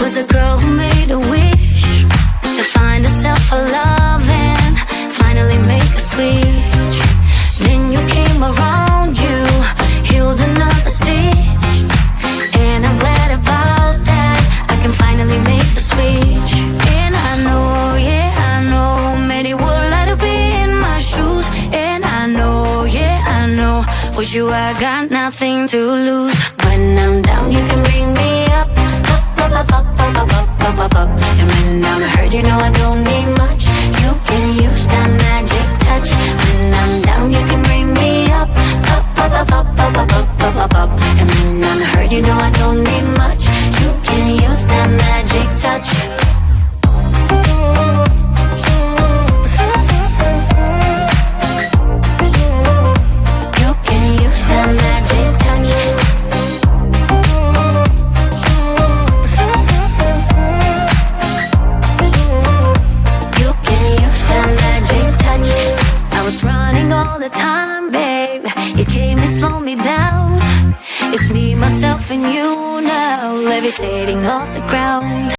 was a girl who made a wish to find herself a love and finally make a switch. Then you came around, you healed another stitch, and I'm glad about that. I can finally make a switch. And I know, yeah, I know, many would like to be in my shoes. And I know, yeah, I know, with you I got nothing to lose. When I'm down, you can bring me up, up, up, up, up, up, up, up, up, up. And when I'm hurt, you know I don't need much. You can use that magic touch. When I'm down, you can bring me up, up, up, up, up, up, up, up, up, up, up. And when I'm hurt, you know I don't need much. You can use that magic touch. You can use that magic touch. You can use that magic touch. I was running all the time, babe. You came and slowed me down. It's me, myself, and you now, levitating off the ground.